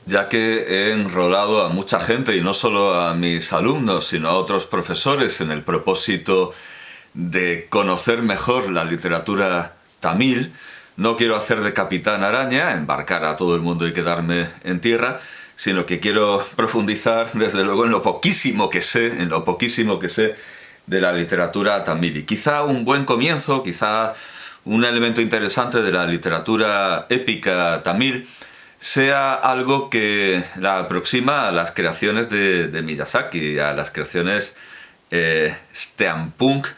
ya que he enrolado a mucha gente, y no solo a mis alumnos, sino a otros profesores, en el propósito de conocer mejor la literatura tamil. No quiero hacer de Capitán Araña, embarcar a todo el mundo y quedarme en tierra, sino que quiero profundizar, desde luego, en lo poquísimo que sé, de la literatura tamil. Y quizá un buen comienzo, quizá un elemento interesante de la literatura épica tamil, sea algo que la aproxima a las creaciones de Miyazaki, a las creaciones steampunk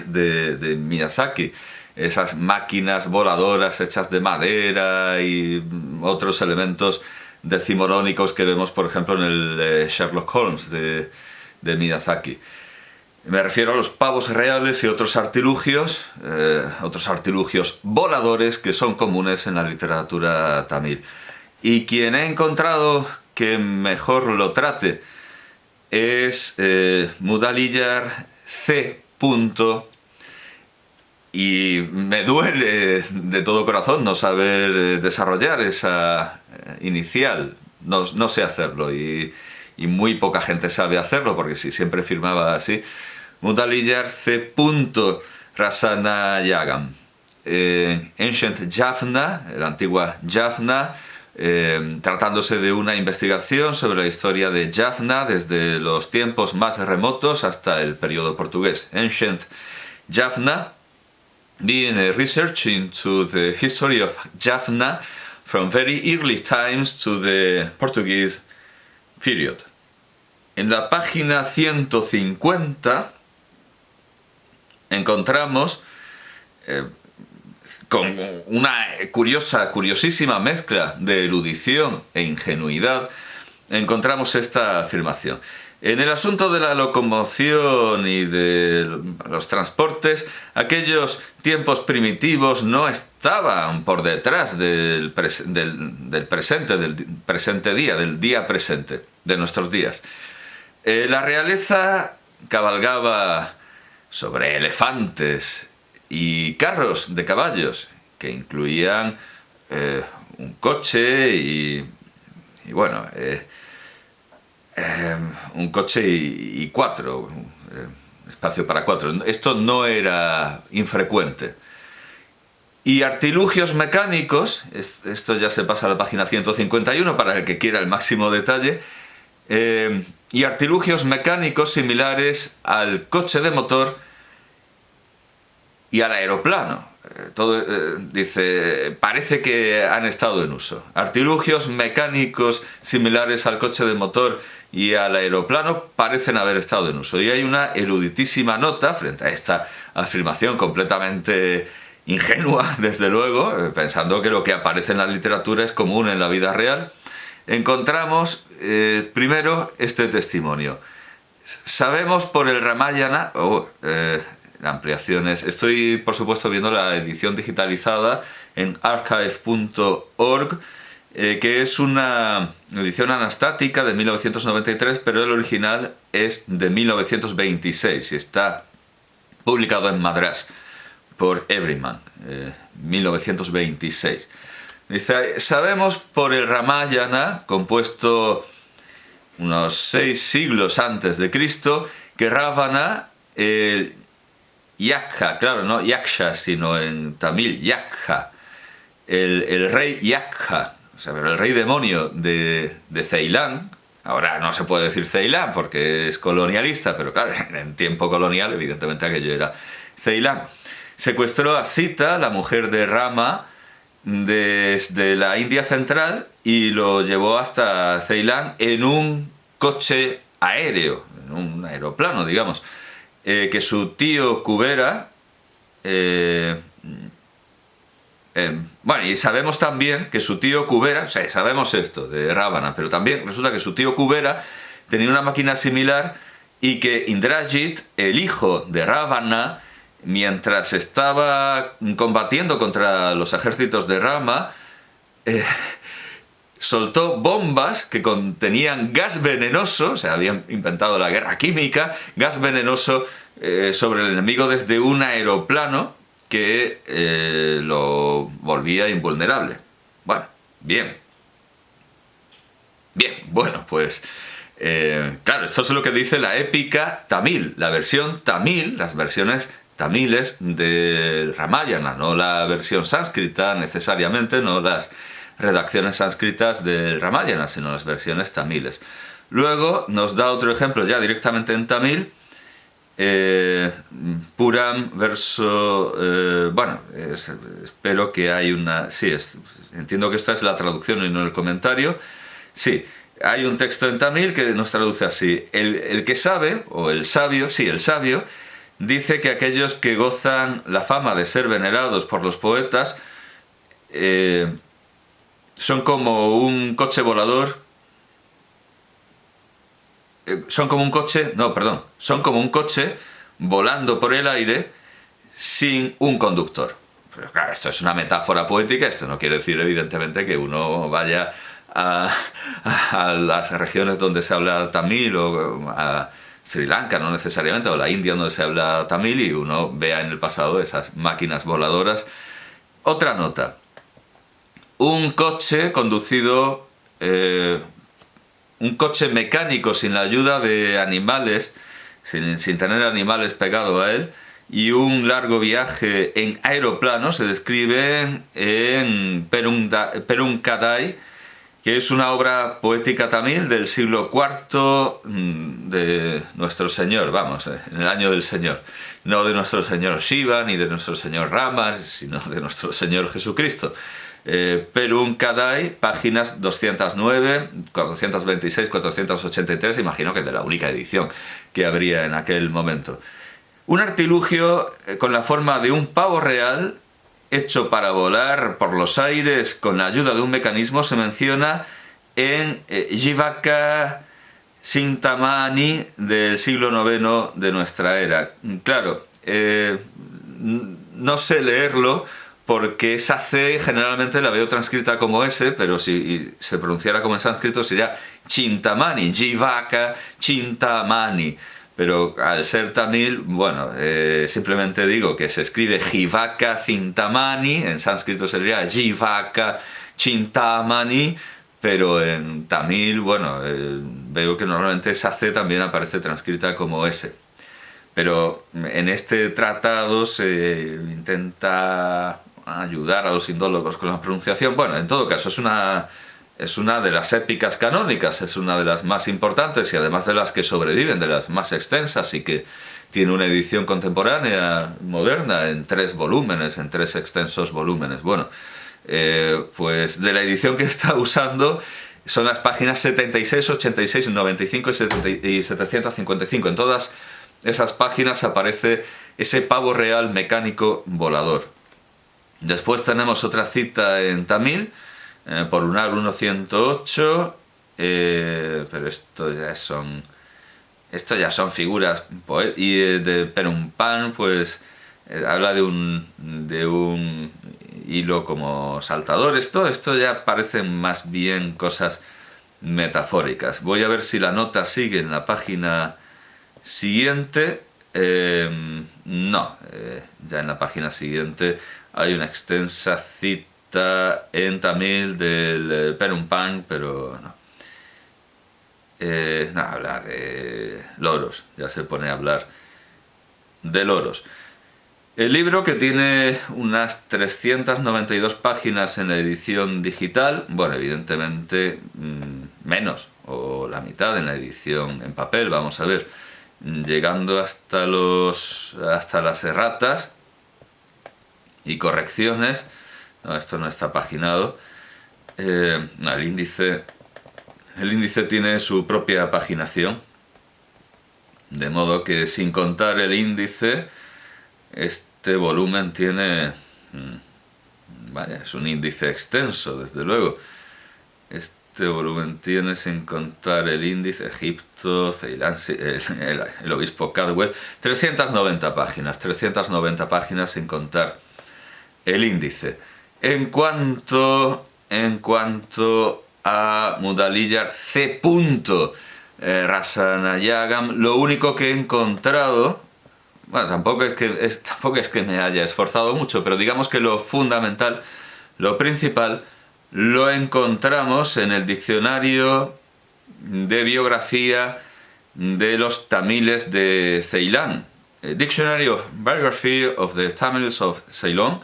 de Miyazaki. Esas máquinas voladoras hechas de madera y otros elementos decimonónicos que vemos, por ejemplo, en el Sherlock Holmes de Miyazaki. Me refiero a los pavos reales y otros artilugios voladores que son comunes en la literatura tamil. Y quien he encontrado que mejor lo trate es Mudaliar C. Y me duele de todo corazón no saber desarrollar esa inicial. No sé hacerlo, y muy poca gente sabe hacerlo, porque si siempre firmaba así. Mudaliar C. Rasanayagam. Ancient Jaffna, la antigua Jaffna, tratándose de una investigación sobre la historia de Jaffna desde los tiempos más remotos hasta el periodo portugués. Ancient Jaffna, being a research into the history of Jaffna from very early times to the Portuguese period. En la página 150 encontramos, con una curiosísima mezcla de erudición e ingenuidad, encontramos esta afirmación. En el asunto de la locomoción y de los transportes, aquellos tiempos primitivos no estaban por detrás del presente día, del día presente, de nuestros días. La realeza cabalgaba sobre elefantes y carros de caballos, que incluían un coche un coche y cuatro, espacio para cuatro. Esto no era infrecuente. Y artilugios mecánicos, esto ya se pasa a la página 151 para el que quiera el máximo detalle, y artilugios mecánicos similares al coche de motor y al aeroplano. Dice, parece que han estado en uso. Artilugios mecánicos similares al coche de motor y al aeroplano parecen haber estado en uso. Y hay una eruditísima nota frente a esta afirmación completamente ingenua, desde luego, pensando que lo que aparece en la literatura es común en la vida real. Encontramos primero este testimonio. Sabemos por el Ramayana, ampliaciones. Estoy, por supuesto, viendo la edición digitalizada en archive.org, que es una edición anastática de 1993, pero el original es de 1926 y está publicado en Madrás por Everyman, 1926. Dice, sabemos por el Ramayana, compuesto unos 6 siglos antes de Cristo, que Ravana, el Yakha, claro, no Yaksha, sino en tamil, Yakha, el rey Yakha, o sea, el rey demonio de Ceilán. Ahora no se puede decir Ceilán porque es colonialista, pero claro, en tiempo colonial evidentemente aquello era Ceilán. Secuestró a Sita, la mujer de Rama, desde la India central y lo llevó hasta Ceilán en un coche aéreo, en un aeroplano, digamos, que su tío Kubera, bueno, y sabemos también que su tío Kubera, o sea, sabemos esto de Ravana, pero también resulta que su tío Kubera tenía una máquina similar y que Indrajit, el hijo de Ravana, mientras estaba combatiendo contra los ejércitos de Rama, soltó bombas que contenían gas venenoso, o sea, habían inventado la guerra química, gas venenoso sobre el enemigo desde un aeroplano que lo volvía invulnerable. Bueno, bien. Bueno, pues claro, esto es lo que dice la épica tamil, la versión tamil, las versiones tamiles del Ramayana, no la versión sánscrita necesariamente, no las redacciones sánscritas del Ramayana, sino las versiones tamiles. Luego nos da otro ejemplo ya directamente en tamil, Puram verso... espero que hay una... Sí, entiendo que esta es la traducción y no el comentario. Sí, hay un texto en tamil que nos traduce así. El que sabe, o el sabio, sí, el sabio, dice que aquellos que gozan la fama de ser venerados por los poetas son como un coche volador. Son como un coche volando por el aire sin un conductor. Pero claro, esto es una metáfora poética, esto no quiere decir evidentemente que uno vaya a las regiones donde se habla tamil o a Sri Lanka, no necesariamente, o la India donde se habla tamil y uno vea en el pasado esas máquinas voladoras. Otra nota. Un coche conducido... un coche mecánico sin la ayuda de animales, sin tener animales pegados a él, y un largo viaje en aeroplano se describen en Perunkadai, que es una obra poética tamil del siglo IV de nuestro Señor, vamos, en el año del Señor. No de nuestro Señor Shiva, ni de nuestro Señor Rama, sino de nuestro Señor Jesucristo. Perunkadai, páginas 209, 426, 483, imagino que de la única edición que habría en aquel momento. Un artilugio con la forma de un pavo real, hecho para volar por los aires con la ayuda de un mecanismo, se menciona en Jivaka Chintamani del siglo IX de nuestra era. Claro, no sé leerlo, porque esa C generalmente la veo transcrita como S, pero si se pronunciara como en sánscrito sería Chintamani, Jivaka Chintamani. Pero al ser tamil, bueno, simplemente digo que se escribe Jivaka Chintamani, en sánscrito sería Jivaka Chintamani, pero en tamil, bueno, veo que normalmente esa C también aparece transcrita como S. Pero en este tratado se intenta ayudar a los indólogos con la pronunciación. Bueno, en todo caso, es una de las épicas canónicas, es una de las más importantes y además de las que sobreviven, de las más extensas y que tiene una edición contemporánea, moderna, en 3 volúmenes, en 3 extensos volúmenes. Bueno, pues de la edición que está usando son las páginas 76, 86, 95 y 755. En todas esas páginas aparece ese pavo real mecánico volador. Después tenemos otra cita en tamil, por Unar 1.108, pero esto ya son figuras, y de Perumpan, pues habla de un hilo como saltador. Esto ya parecen más bien cosas metafóricas. Voy a ver si la nota sigue en la página siguiente. No, ya en la página siguiente hay una extensa cita en tamil del Perumpan, pero no. Habla de loros, ya se pone a hablar de loros. El libro, que tiene unas 392 páginas en la edición digital, bueno, evidentemente menos, o la mitad en la edición en papel, vamos a ver, llegando hasta las erratas y correcciones. No, esto no está paginado. El índice tiene su propia paginación, de modo que sin contar el índice, este volumen tiene... vaya, es un índice extenso, desde luego. Este volumen tiene, sin contar el índice, Egipto, Ceilán, el obispo Caldwell, 390 páginas sin contar el índice. En cuanto a Mudaliyar C. Rasanayagam, lo único que he encontrado, bueno, tampoco es que me haya esforzado mucho, pero digamos que lo fundamental, lo principal, lo encontramos en el diccionario de biografía de los tamiles de Ceilán, Dictionary of Biography of the Tamils of Ceylon,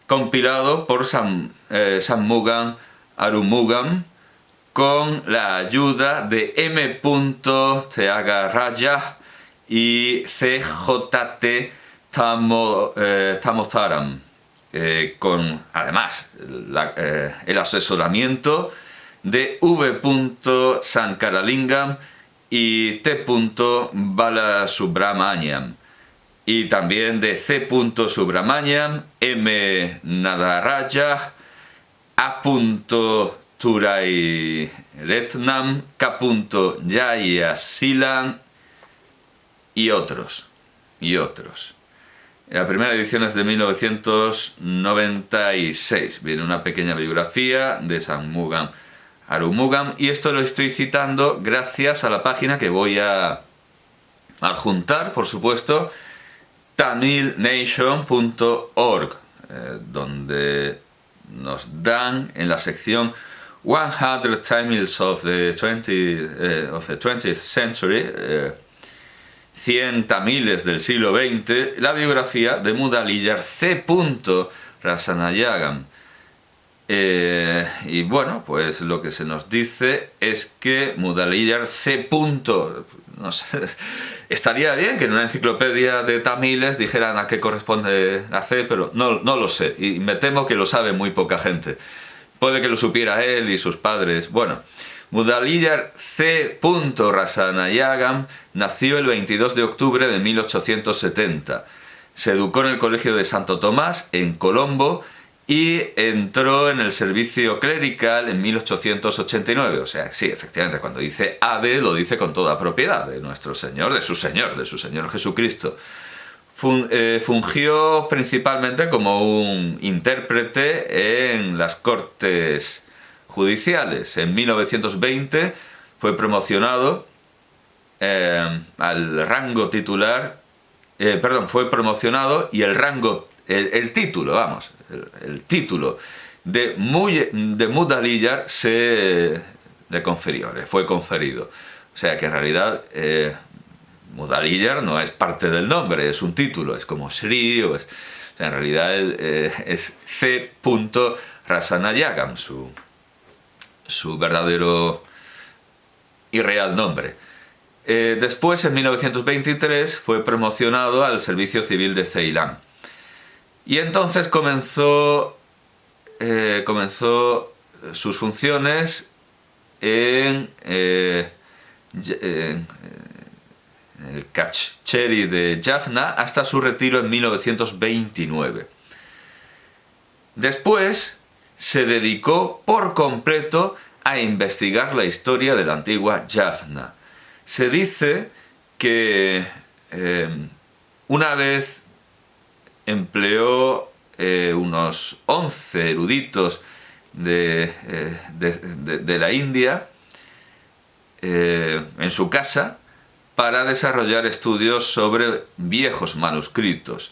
compilado por Shanmugam Arumugam con la ayuda de M. Tyagaraja y C.J.T. Tamotaram, con además el asesoramiento de V. Sankaralingam y T. Balasubramaniam, y también de C. Subramaniam, M. Nadaraya, A. Turairetnam, K. Jayasilan y otros. La primera edición es de 1996. Viene una pequeña biografía de Shanmugam Arumugam, y esto lo estoy citando gracias a la página que voy a adjuntar, por supuesto, tamilnation.org, donde nos dan en la sección 100 Tamils of the 20th century, 100 tamiles del siglo XX, la biografía de Mudaliar C. Rasanayagam. Y bueno, pues lo que se nos dice es que Mudaliar C. No sé, estaría bien que en una enciclopedia de tamiles dijeran a qué corresponde la C, pero no lo sé, y me temo que lo sabe muy poca gente. Puede que lo supiera él y sus padres. Bueno, Mudaliar C. Rasanayagam nació el 22 de octubre de 1870. Se educó en el Colegio de Santo Tomás, en Colombo, y entró en el servicio clerical en 1889. O sea, sí, efectivamente, cuando dice AD lo dice con toda propiedad, de nuestro Señor, de su Señor Jesucristo. Fungió principalmente como un intérprete en las cortes judiciales. En 1920 fue promocionado al rango titular, fue promocionado y el título de Mudaliar le fue conferido. O sea que en realidad Mudaliar no es parte del nombre, es un título, es como Sri, o sea, en realidad es C. Rasanayagam, su verdadero y real nombre. Después, en 1923, fue promocionado al Servicio Civil de Ceilán. Y entonces comenzó sus funciones en el Kachcheri de Jaffna hasta su retiro en 1929. Después se dedicó por completo a investigar la historia de la antigua Jaffna. Se dice que una vez empleó unos 11 eruditos de la India en su casa para desarrollar estudios sobre viejos manuscritos.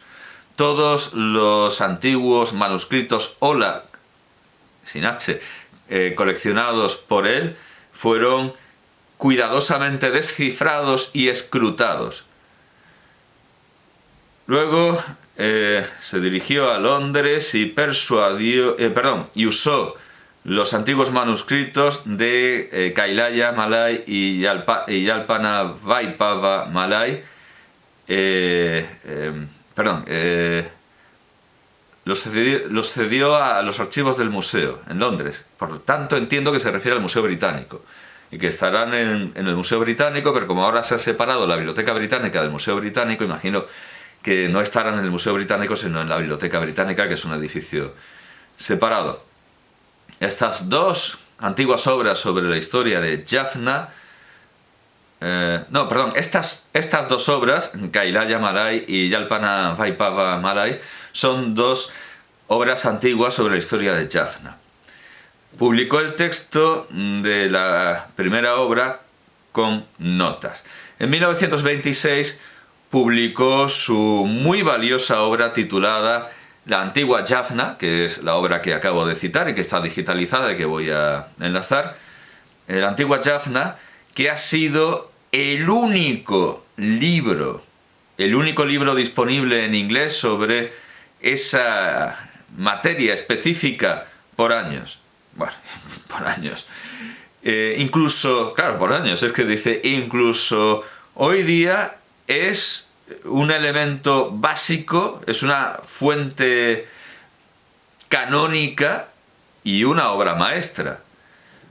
Todos los antiguos manuscritos Ola, sin H, coleccionados por él, fueron cuidadosamente descifrados y escrutados. Luego se dirigió a Londres y usó los antiguos manuscritos de Kailaya Malay y Yalpana Vaipava Malay. Los cedió a los archivos del museo en Londres. Por lo tanto, entiendo que se refiere al Museo Británico y que estarán en el Museo Británico, pero como ahora se ha separado la Biblioteca Británica del Museo Británico, imagino que no estarán en el Museo Británico, sino en la Biblioteca Británica, que es un edificio separado. Estas dos antiguas obras sobre la historia de Jaffna, estas dos obras, Kailaya Malay y Yalpana Vaipava Malay, son dos obras antiguas sobre la historia de Jaffna. Publicó el texto de la primera obra con notas. En 1926 publicó su muy valiosa obra titulada La antigua Jaffna, que es la obra que acabo de citar y que está digitalizada y que voy a enlazar. la antigua Jaffna, que ha sido el único libro disponible en inglés sobre esa materia específica por años. Bueno, por años. Incluso, claro, por años, es que dice, incluso hoy día es un elemento básico, es una fuente canónica y una obra maestra.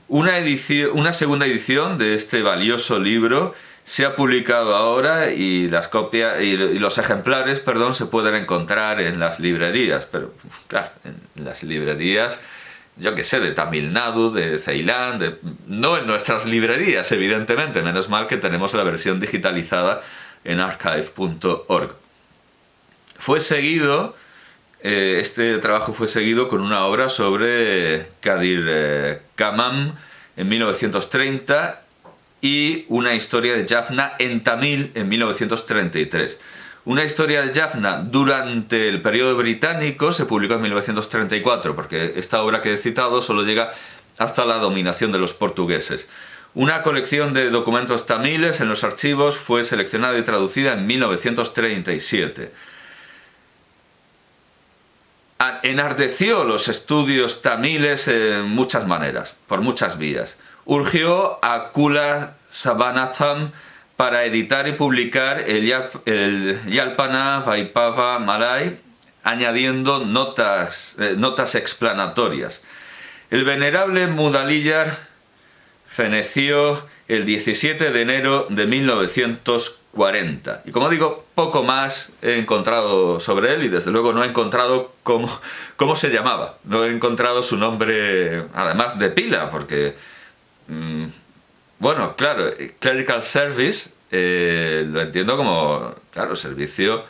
Una segunda edición de este valioso libro se ha publicado ahora y las copias y los ejemplares, perdón, se pueden encontrar en las librerías, pero claro, en las librerías, yo qué sé, de Tamil Nadu, de Ceilán, no en nuestras librerías, evidentemente, menos mal que tenemos la versión digitalizada en archive.org. Fue seguido, este trabajo fue seguido con una obra sobre Kadir Kamam en 1930 y una historia de Jaffna en tamil en 1933. Una historia de Jaffna durante el periodo británico se publicó en 1934, porque esta obra que he citado solo llega hasta la dominación de los portugueses. Una colección de documentos tamiles en los archivos fue seleccionada y traducida en 1937. Enardeció los estudios tamiles en muchas maneras, por muchas vías. Urgió a Kula Sabanatham para editar y publicar el Yalpana Vaipava Malay, añadiendo notas explanatorias. El venerable Mudaliyar feneció el 17 de enero de 1940. Y como digo, poco más he encontrado sobre él y desde luego no he encontrado cómo se llamaba. No he encontrado su nombre, además de pila, porque... bueno, claro, clerical service lo entiendo como, claro, servicio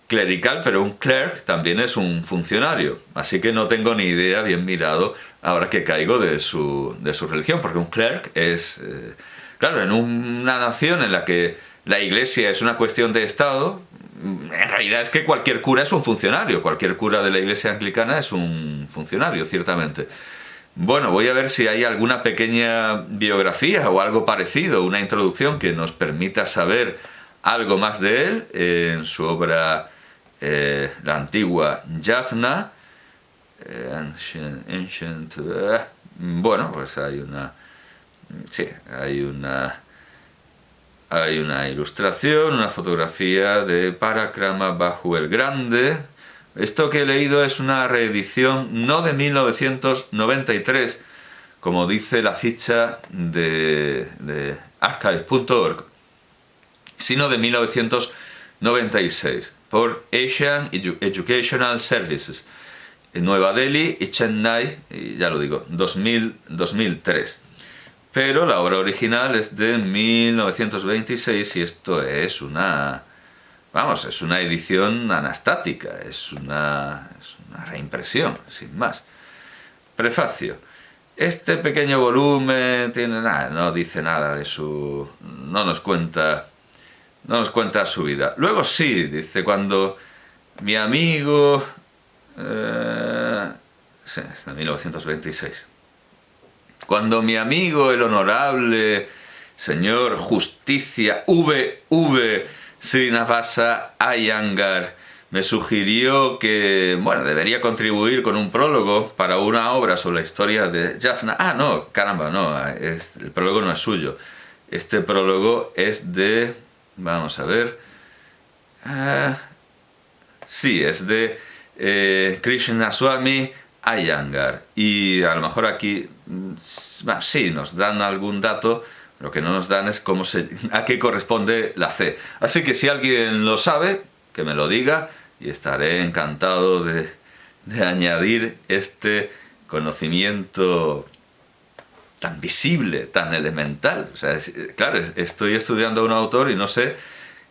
clerical, pero un clerk también es un funcionario. Así que no tengo ni idea, bien mirado, ahora que caigo de su religión, porque un clerk es, claro, en una nación en la que la iglesia es una cuestión de Estado, en realidad es que cualquier cura es un funcionario, cualquier cura de la iglesia anglicana es un funcionario, ciertamente. Bueno, voy a ver si hay alguna pequeña biografía o algo parecido, una introducción que nos permita saber algo más de él en su obra La antigua Jaffna. Bueno, pues hay una ilustración, una fotografía de Parakrama Bahu el Grande. Esto que he leído es una reedición no de 1993, como dice la ficha de archive.org, sino de 1996, por Asian Educational Services, en Nueva Delhi y Chennai, y ya lo digo, 2003. Pero la obra original es de 1926 y esto es una... Vamos, es una edición anastática, es una reimpresión, sin más. Prefacio. Este pequeño volumen tiene nada, no dice nada de su... no nos cuenta su vida. Luego sí, dice, cuando mi amigo... sí, es de 1926. Cuando mi amigo, el honorable señor Justicia V. Srinivasa Iyengar me sugirió que, bueno, debería contribuir con un prólogo para una obra sobre la historia de Jaffna. Ah, no, caramba, no, el prólogo no es suyo. Este prólogo es de... vamos a ver... sí, es de Krishnaswamy Iyengar. Y a lo mejor aquí, sí, nos dan algún dato. Lo que no nos dan es a qué corresponde la C. Así que si alguien lo sabe, que me lo diga y estaré encantado de añadir este conocimiento tan visible, tan elemental. O sea, claro, estoy estudiando a un autor y no sé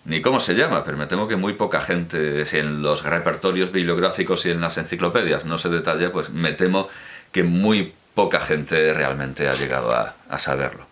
ni cómo se llama, pero me temo que muy poca gente, si en los repertorios bibliográficos y en las enciclopedias no se detalla, pues me temo que muy poca gente realmente ha llegado a saberlo.